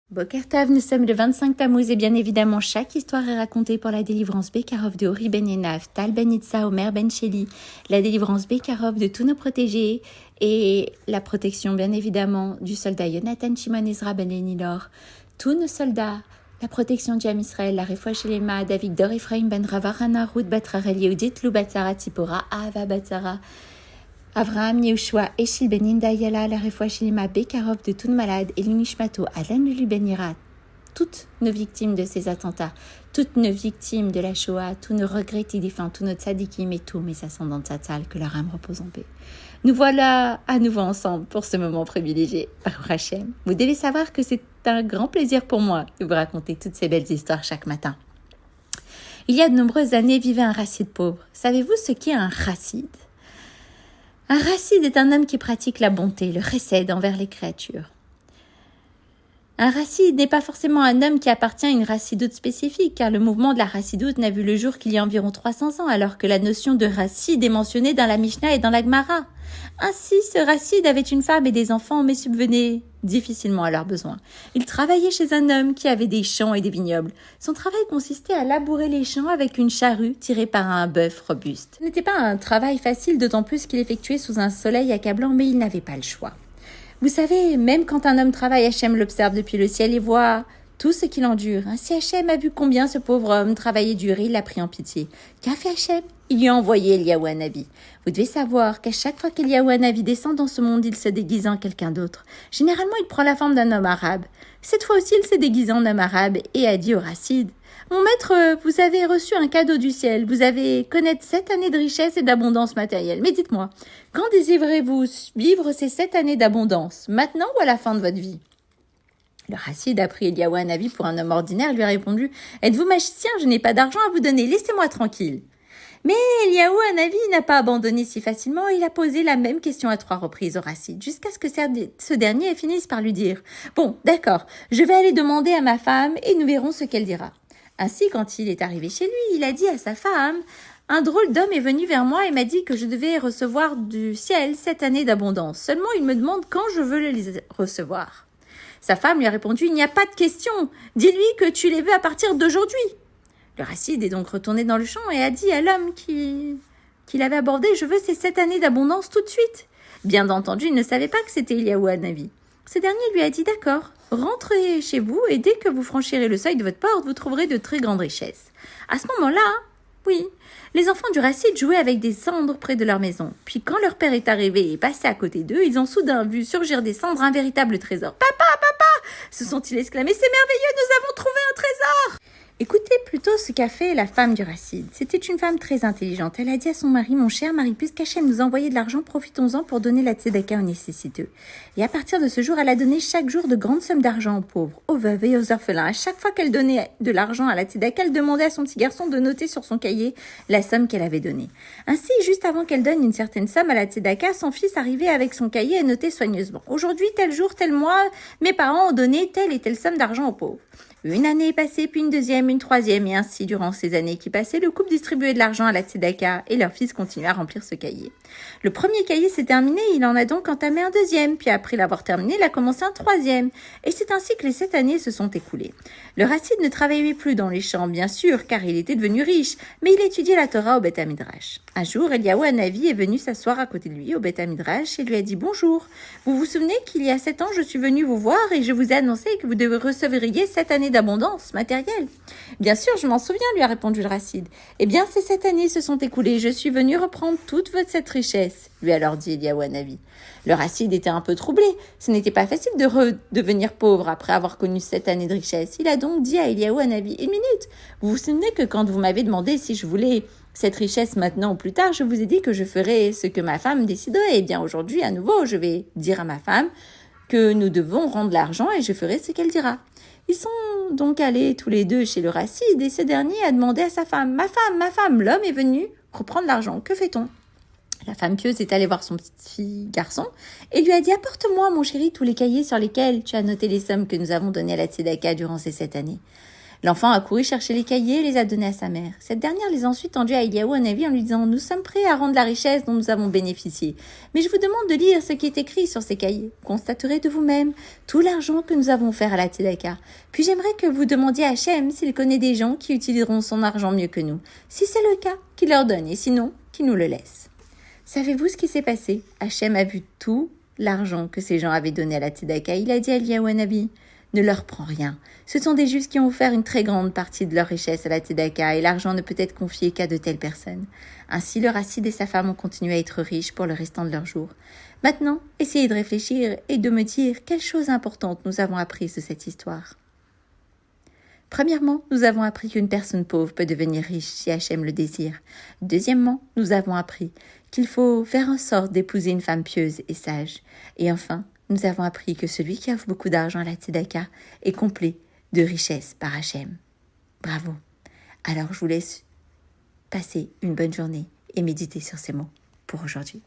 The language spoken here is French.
Boker Tov, nous sommes le 25 Tammuz et bien évidemment chaque histoire est racontée pour la délivrance Bekarov de Ori Ben Yenav, Tal Ben Itza, Omer Ben Sheli, la délivrance Bekarov de tous nos protégés et la protection bien évidemment du soldat Yonatan Shimon Ezra Ben Enilor, tous nos soldats, la protection du Ham Israël, la Refoua Shelema, David Dor Ephraim Ben Ravarana, Ruth Batrarel Yehudit Lou Batzara Tzipora, Ahava Batzara, Avraham, Yehoshua, Eshil Ben Indayala, la Refoua Shelema, Bekarov de tous nos malades, et l'Unishmato, Alan Lulu Ben Ira, toutes nos victimes de ces attentats, toutes nos victimes de la Shoah, tous nos regrets défunts, tous nos tzadikim et tous mes ascendants tzatzal, que leur âme repose en paix. Nous voilà à nouveau ensemble pour ce moment privilégié. Baruch Hashem. Vous devez savoir que c'est un grand plaisir pour moi de vous raconter toutes ces belles histoires chaque matin. Il y a de nombreuses années vivait un chassid pauvre. Savez-vous ce qu'est un chassid ? Un chassid est un homme qui pratique la bonté, le chesed envers les créatures. Un chassid n'est pas forcément un homme qui appartient à une chassidoute spécifique, car le mouvement de la chassidoute n'a vu le jour qu'il y a environ 300 ans, alors que la notion de chassid est mentionnée dans la Mishnah et dans la Gemara. Ainsi, ce chassid avait une femme et des enfants, mais subvenait difficilement à leurs besoins. Il travaillait chez un homme qui avait des champs et des vignobles. Son travail consistait à labourer les champs avec une charrue tirée par un bœuf robuste. Ce n'était pas un travail facile, d'autant plus qu'il effectuait sous un soleil accablant, mais il n'avait pas le choix. Vous savez, même quand un homme travaille, Hachem l'observe depuis le ciel et voit tout ce qu'il endure. Ainsi Hachem a vu combien ce pauvre homme travaillait dur et il l'a pris en pitié. Qu'a fait Hachem ? Il lui a envoyé Eliyahu Hanavi. Vous devez savoir qu'à chaque fois qu'Eliyahu Hanavi descend dans ce monde, il se déguise en quelqu'un d'autre. Généralement, il prend la forme d'un homme arabe. Cette fois aussi, il s'est déguisé en homme arabe et a dit au chassid: mon maître, vous avez reçu un cadeau du ciel. Vous avez connaître 7 années de richesse et d'abondance matérielle. Mais dites-moi, quand désirez-vous vivre ces 7 années d'abondance? Maintenant ou à la fin de votre vie? Le chassid a pris Eliyahu Hanavi pour un homme ordinaire et lui a répondu: êtes-vous magicien? Je n'ai pas d'argent à vous donner. Laissez-moi tranquille. Mais Eliyahu Hanavi n'a pas abandonné si facilement et il a posé la même question à 3 reprises au chassid, jusqu'à ce que ce dernier finisse par lui dire: bon, d'accord, je vais aller demander à ma femme et nous verrons ce qu'elle dira. Ainsi, quand il est arrivé chez lui, il a dit à sa femme: un drôle d'homme est venu vers moi et m'a dit que je devais recevoir du ciel 7 années d'abondance. Seulement, il me demande quand je veux les recevoir. Sa femme lui a répondu: il n'y a pas de question. Dis-lui que tu les veux à partir d'aujourd'hui. Le chassid est donc retourné dans le champ et a dit à l'homme qu'il avait abordé: je veux ces 7 années d'abondance tout de suite. Bien entendu, il ne savait pas que c'était Eliyahu Hanavi. Ce dernier lui a dit: d'accord, rentrez chez vous et dès que vous franchirez le seuil de votre porte, vous trouverez de très grandes richesses. À ce moment-là, oui, les enfants du chassid jouaient avec des cendres près de leur maison. Puis quand leur père est arrivé et passé à côté d'eux, ils ont soudain vu surgir des cendres un véritable trésor. Papa, papa, se sont-ils exclamés, c'est merveilleux, nous avons trouvé un trésor! Écoutez plutôt ce qu'a fait la femme du chassid. C'était une femme très intelligente. Elle a dit à son mari: mon cher mari, puisqu'Hachem nous a envoyé de l'argent, profitons-en pour donner la tzedaka aux nécessiteux. Et à partir de ce jour, elle a donné chaque jour de grandes sommes d'argent aux pauvres, aux veuves et aux orphelins. À chaque fois qu'elle donnait de l'argent à la tzedaka, elle demandait à son petit garçon de noter sur son cahier la somme qu'elle avait donnée. Ainsi, juste avant qu'elle donne une certaine somme à la tzedaka, son fils arrivait avec son cahier et notait soigneusement: aujourd'hui, tel jour, tel mois, mes parents ont donné telle et telle somme d'argent aux pauvres. Une année est passée, puis une deuxième, une troisième, et ainsi, durant ces années qui passaient, le couple distribuait de l'argent à la tzedaka et leur fils continuait à remplir ce cahier. Le premier cahier s'est terminé, il en a donc entamé un deuxième, puis après l'avoir terminé, il a commencé un troisième. Et c'est ainsi que les 7 années se sont écoulées. Le chassid ne travaillait plus dans les champs, bien sûr, car il était devenu riche, mais il étudiait la Torah au Beth Hamidrash. Un jour, Eliyahu Hanavi est venu s'asseoir à côté de lui au Beth Hamidrash et lui a dit: bonjour, vous vous souvenez qu'il y a 7 ans, je suis venu vous voir et je vous ai annoncé que vous recevriez 7 années d'abondance matérielle. Bien sûr, je m'en souviens, lui a répondu le chassid. Eh bien, ces 7 années se sont écoulées, je suis venu reprendre toute cette richesse, lui a alors dit Eliyahu Hanavi. Le chassid était un peu troublé. Ce n'était pas facile de redevenir pauvre après avoir connu 7 années de richesse. Il a donc dit à Eliyahu Hanavi: une minute, vous vous souvenez que quand vous m'avez demandé si je voulais cette richesse maintenant ou plus tard, je vous ai dit que je ferais ce que ma femme déciderait. Eh bien, aujourd'hui, à nouveau, je vais dire à ma femme que nous devons rendre l'argent et je ferai ce qu'elle dira. Ils sont donc allés tous les deux chez le chassid et ce dernier a demandé à sa femme: ma femme, l'homme est venu reprendre l'argent, que fait-on? La femme pieuse est allée voir son petit garçon et lui a dit: apporte-moi, mon chéri, tous les cahiers sur lesquels tu as noté les sommes que nous avons données à la tzedaka durant ces 7 années. L'enfant a couru chercher les cahiers et les a donnés à sa mère. Cette dernière les a ensuite tendus à Eliaou Hanavi en lui disant « Nous sommes prêts à rendre la richesse dont nous avons bénéficié. Mais je vous demande de lire ce qui est écrit sur ces cahiers. Constaterez de vous-même tout l'argent que nous avons offert à la Tzedaka. Puis j'aimerais que vous demandiez à Hachem s'il connaît des gens qui utiliseront son argent mieux que nous. Si c'est le cas, qu'il leur donne et sinon, qu'il nous le laisse. » Savez-vous ce qui s'est passé? Hachem a vu tout l'argent que ces gens avaient donné à la Tzedaka. Il a dit à Eliaou Hanavi « Ne leur prends rien. Ce sont des Juifs qui ont offert une très grande partie de leur richesse à la Tzedaka et l'argent ne peut être confié qu'à de telles personnes. » Ainsi, le Rassid et sa femme ont continué à être riches pour le restant de leurs jours. Maintenant, essayez de réfléchir et de me dire quelles choses importantes nous avons apprises de cette histoire. Premièrement, nous avons appris qu'une personne pauvre peut devenir riche si Hachem le désire. Deuxièmement, nous avons appris qu'il faut faire en sorte d'épouser une femme pieuse et sage. Et enfin, nous avons appris que celui qui offre beaucoup d'argent à la Tzedaka est complet de richesse par Hachem. Bravo. Alors je vous laisse passer une bonne journée et méditer sur ces mots pour aujourd'hui.